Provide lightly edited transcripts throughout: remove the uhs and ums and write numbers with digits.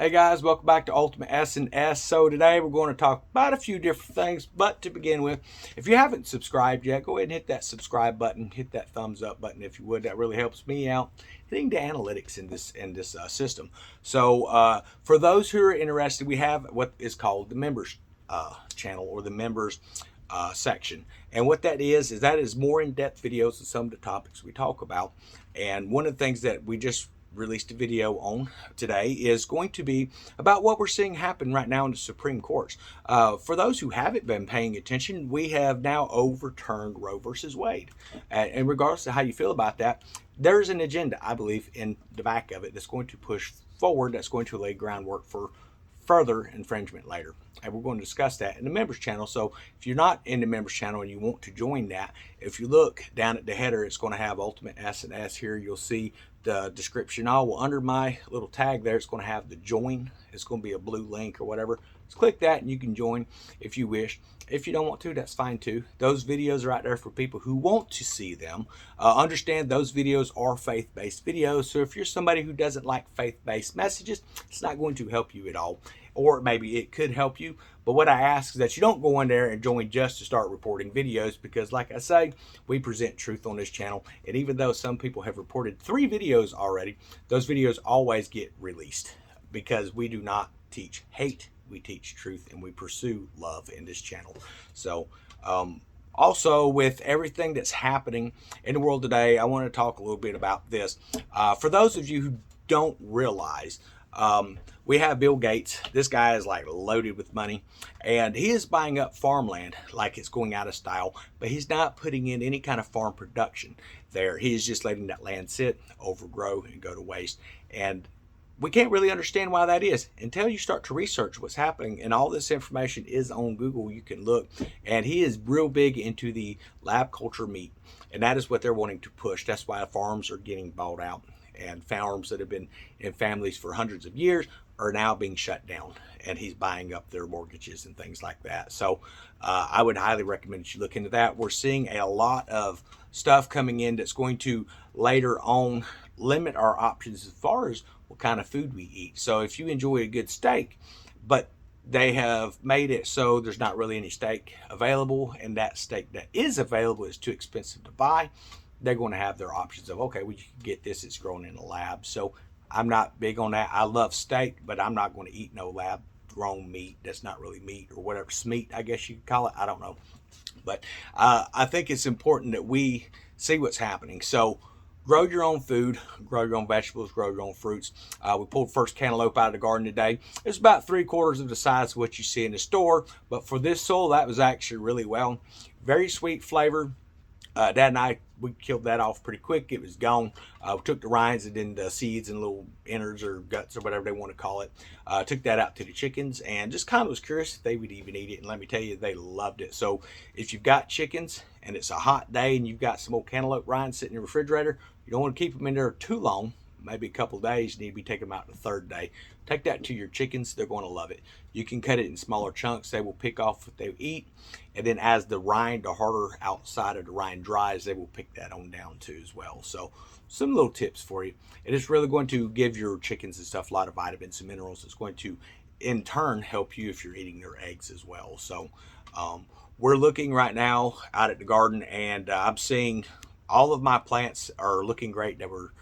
Hey guys, welcome back to Ultimate S&S. So today we're going to talk about a few different things, but to begin with, if you haven't subscribed yet, go ahead and hit that subscribe button, hit that thumbs up button if you would. That really helps me out hitting the analytics in this system. So for those who are interested, we have what is called the members channel or the members section. And what that is more in-depth videos of some of the topics we talk about. And one of the things that we just released a video on today is going to be about what we're seeing happen right now in the Supreme Courts. For those who haven't been paying attention, we have now overturned Roe versus Wade. And regardless of how you feel about that, there's an agenda, I believe, in the back of it that's going to push forward, that's going to lay groundwork for further infringement later. And we're going to discuss that in the members channel. So if you're not in the members channel and you want to join that, if you look down at the header, it's going to have Ultimate S&S here. You'll see the description. Under my little tag there, it's going to have the join. It's going to be a blue link or whatever. Just click that and you can join if you wish. If you don't want to, that's fine too. Those videos are out there for people who want to see them. Understand those videos are faith-based videos. So if you're somebody who doesn't like faith-based messages, it's not going to help you at all. Or maybe it could help you. But what I ask is that you don't go in there and join just to start reporting videos, because like I say, we present truth on this channel. And even though some people have reported 3 videos already, those videos always get released because we do not teach hate. We teach truth and we pursue love in this channel. So also, with everything that's happening in the world today, I want to talk a little bit about this. For those of you who don't realize, we have Bill Gates. This guy is like loaded with money, and he is buying up farmland like it's going out of style, but he's not putting in any kind of farm production there. He's just letting that land sit, overgrow, and go to waste. And we can't really understand why that is until you start to research what's happening. And all this information is on Google. You can look. And he is real big into the lab culture meat. And that is what they're wanting to push. That's why farms are getting bought out. And farms that have been in families for hundreds of years are now being shut down. And he's buying up their mortgages and things like that. So I would highly recommend that you look into that. We're seeing a lot of stuff coming in that's going to later on limit our options as far as what kind of food we eat. So if you enjoy a good steak, but they have made it so there's not really any steak available, and that steak that is available is too expensive to buy, they're going to have their options of, okay, well, you can get this, it's grown in a lab. So I'm not big on that. I love steak, but I'm not going to eat no lab grown meat that's not really meat, or whatever, smeat, I guess you could call it. I don't know. But I think it's important that we see what's happening. So grow your own food, grow your own vegetables, grow your own fruits. We pulled the first cantaloupe out of the garden today. It's about 3/4 of the size of what you see in the store. But for this soil, that was actually really well. Very sweet flavor. Dad and I, we killed that off pretty quick. It was gone. We took the rinds and then the seeds and little innards or guts or whatever they want to call it. Took that out to the chickens and just kind of was curious if they would even eat it. And let me tell you, they loved it. So if you've got chickens and it's a hot day and you've got some old cantaloupe rinds sitting in your refrigerator, you don't want to keep them in there too long. Maybe a couple of days. You need to be taking them out the 3rd day. Take that to your chickens. They're going to love it. You can cut it in smaller chunks. They will pick off what they eat. And then as the rind, the harder outside of the rind dries, they will pick that on down too as well. So some little tips for you. It is really going to give your chickens and stuff a lot of vitamins and minerals. It's going to, in turn, help you if you're eating their eggs as well. So we're looking right now out at the garden, and I'm seeing all of my plants are looking great. They were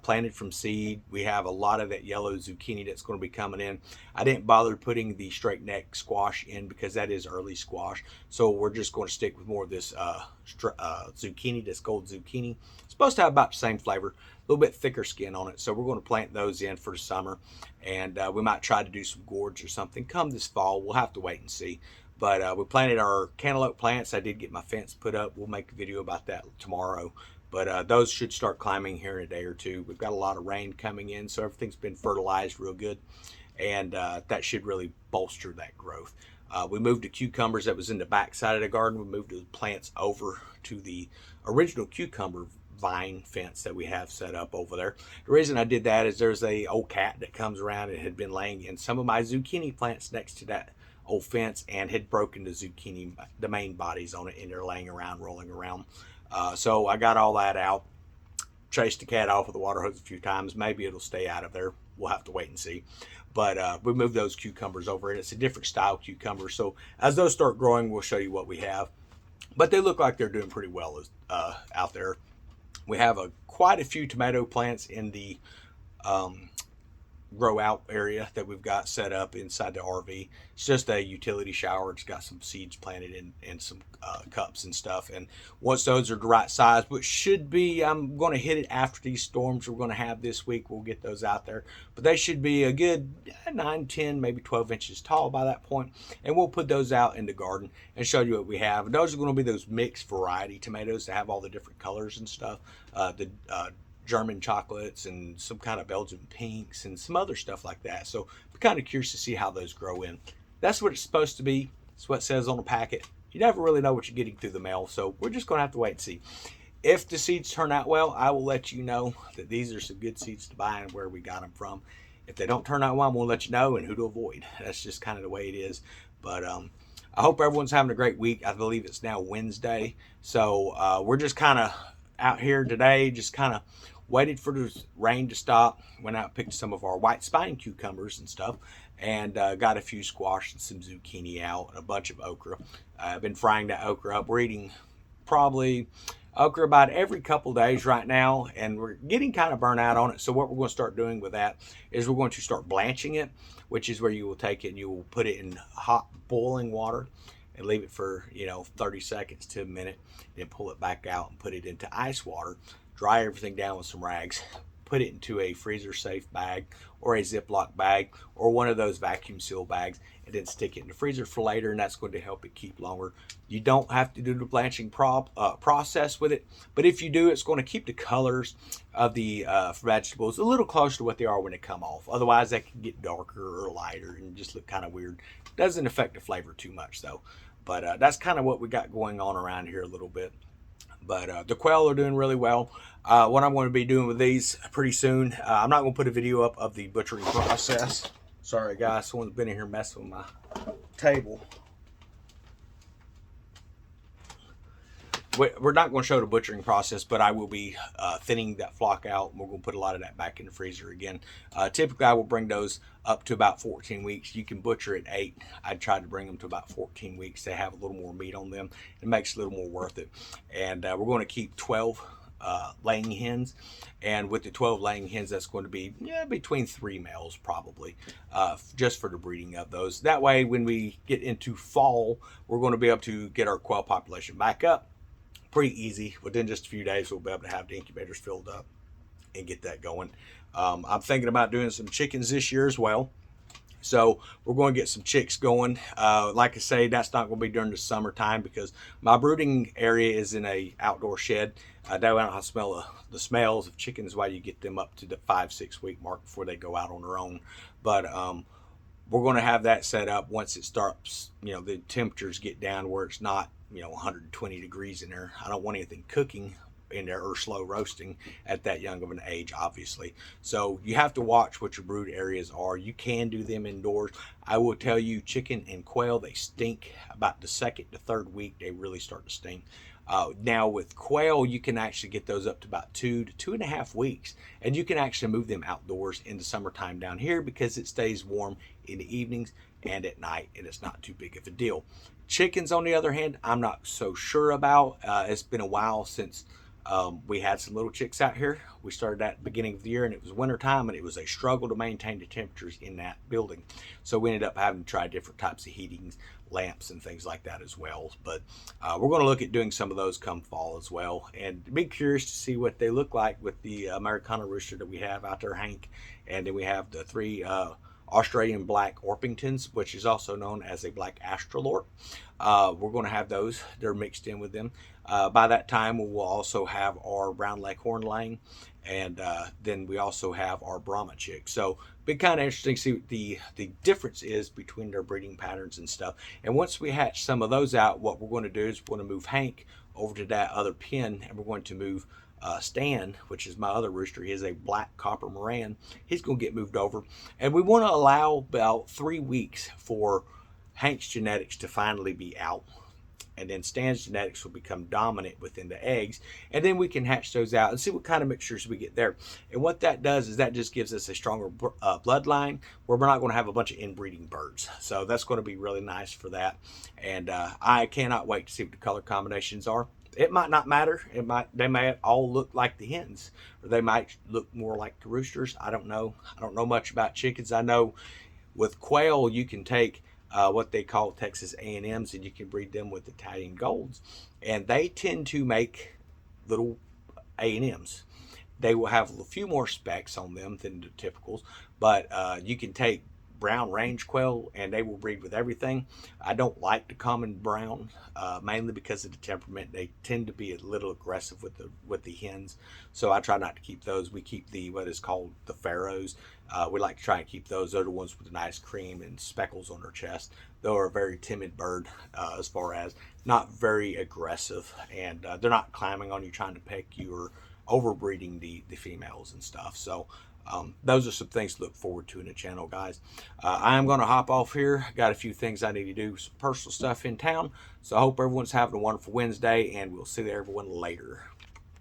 planted from seed. We have a lot of that yellow zucchini that's going to be coming in. I didn't bother putting the straight neck squash in because that is early squash. So we're just going to stick with more of this zucchini, this gold zucchini. It's supposed to have about the same flavor, a little bit thicker skin on it. So we're going to plant those in for the summer. And we might try to do some gourds or something come this fall. We'll have to wait and see. But we planted our cantaloupe plants. I did get my fence put up. We'll make a video about that tomorrow. But those should start climbing here in a day or two. We've got a lot of rain coming in, so everything's been fertilized real good. And that should really bolster that growth. We moved the cucumbers that was in the back side of the garden. We moved the plants over to the original cucumber vine fence that we have set up over there. The reason I did that is there's a old cat that comes around and had been laying in some of my zucchini plants next to that old fence and had broken the zucchini, the main bodies on it, and they're laying around, rolling around. So I got all that out, chased the cat off with a water hose a few times. Maybe it'll stay out of there. we'll have to wait and see. But we moved those cucumbers over, and it's a different style cucumber. So as those start growing, we'll show you what we have. But they look like they're doing pretty well out there. We have quite a few tomato plants in the grow out area that we've got set up inside the RV. It's just a utility shower. It's got some seeds planted in some cups and stuff. And once those are the right size, which should be, I'm going to hit it after these storms we're going to have this week. We'll get those out there. But they should be a good 9, 10, maybe 12 inches tall by that point. And we'll put those out in the garden and show you what we have. And those are going to be those mixed variety tomatoes that have all the different colors and stuff. The German chocolates and some kind of Belgian pinks and some other stuff like that. So I'm kind of curious to see how those grow in. That's what it's supposed to be. That's what it says on the packet. You never really know what you're getting through the mail, so we're just going to have to wait and see. If the seeds turn out well, I will let you know that these are some good seeds to buy and where we got them from. If they don't turn out well, I'm going to let you know and who to avoid. That's just kind of the way it is. But I hope everyone's having a great week. I believe it's now Wednesday. So we're just kind of out here today, just kind of waited for the rain to stop, went out and picked some of our white spine cucumbers and stuff, and got a few squash and some zucchini out, and a bunch of okra. I've been frying that okra up. We're eating probably okra about every couple days right now, and we're getting kind of burnt out on it. So what we're going to start doing with that is we're going to start blanching it, which is where you will take it and you will put it in hot boiling water and leave it for 30 seconds to a minute, then pull it back out and put it into ice water. Dry everything down with some rags, put it into a freezer safe bag or a Ziploc bag or one of those vacuum seal bags, and then stick it in the freezer for later, and that's going to help it keep longer. You don't have to do the blanching process with it, but if you do, it's going to keep the colors of the vegetables a little closer to what they are when they come off. Otherwise, they can get darker or lighter and just look kind of weird. Doesn't affect the flavor too much though. But that's kind of what we got going on around here a little bit. But the quail are doing really well. What I'm going to be doing with these pretty soon, I'm not going to put a video up of the butchering process. Sorry guys, someone's been in here messing with my table. We're not going to show the butchering process, but I will be thinning that flock out, and we're going to put a lot of that back in the freezer again. Typically, I will bring those up to about 14 weeks. You can butcher at 8. I tried to bring them to about 14 weeks. They have a little more meat on them. It makes it a little more worth it. And we're going to keep 12 laying hens, and with the 12 laying hens, that's going to be between 3 males probably, just for the breeding of those. That way, when we get into fall, we're going to be able to get our quail population back up pretty easy. Within just a few days, we'll be able to have the incubators filled up and get that going. I'm thinking about doing some chickens this year as well. So we're going to get some chicks going. Like I say, that's not going to be during the summertime because my brooding area is in a outdoor shed. That way I don't have to smell the smells of chickens while you get them up to the 5-6 week mark before they go out on their own. But we're going to have that set up once it starts, the temperatures get down where it's not 120 degrees in there. I don't want anything cooking in there or slow roasting at that young of an age, obviously. So you have to watch what your brood areas are. You can do them indoors. I will tell you, chicken and quail, they stink about the 2nd to 3rd week. They really start to stink. Now with quail, you can actually get those up to about 2 to 2.5 weeks, and you can actually move them outdoors in the summertime down here because it stays warm in the evenings and at night, and it's not too big of a deal. Chickens, on the other hand, I'm not so sure about. It's been a while since we had some little chicks out here. We started at the beginning of the year, and it was winter time, and it was a struggle to maintain the temperatures in that building. So we ended up having to try different types of heatings, lamps, and things like that as well. But we're going to look at doing some of those come fall as well, and be curious to see what they look like with the Americana rooster that we have out there, Hank, and then we have the 3 Australian black Orpingtons, which is also known as a black Astralort. We're going to have those. They're mixed in with them. By that time, we will also have our brown leghorn laying, and then we also have our Brahma chick. So be kind of interesting to see what the difference is between their breeding patterns and stuff. And once we hatch some of those out, what we're going to do is we're going to move Hank over to that other pen, and we're going to move Stan, which is my other rooster. He is a black copper Moran. He's going to get moved over, and we want to allow about 3 weeks for Hank's genetics to finally be out, and then Stan's genetics will become dominant within the eggs, and then we can hatch those out and see what kind of mixtures we get there. And what that does is that just gives us a stronger bloodline where we're not going to have a bunch of inbreeding birds. So that's going to be really nice for that. And I cannot wait to see what the color combinations are. It might not matter. They may all look like the hens, or they might look more like the roosters. I don't know. I don't know much about chickens. I know with quail you can take what they call Texas A&Ms, and you can breed them with Italian golds, and they tend to make little A&Ms. They will have a few more specs on them than the typicals, but you can take brown range quail and they will breed with everything. I don't like the common brown, mainly because of the temperament. They tend to be a little aggressive with the hens, so I try not to keep those. We keep the what is called the pharaohs. We like to try and keep those. They're the ones with the nice cream and speckles on their chest. They're a very timid bird, as far as not very aggressive, and they're not climbing on you trying to peck you or overbreeding the females and stuff. So those are some things to look forward to in the channel, guys. I'm going to hop off here. Got a few things I need to do, some personal stuff in town. So I hope everyone's having a wonderful Wednesday, and we'll see everyone later.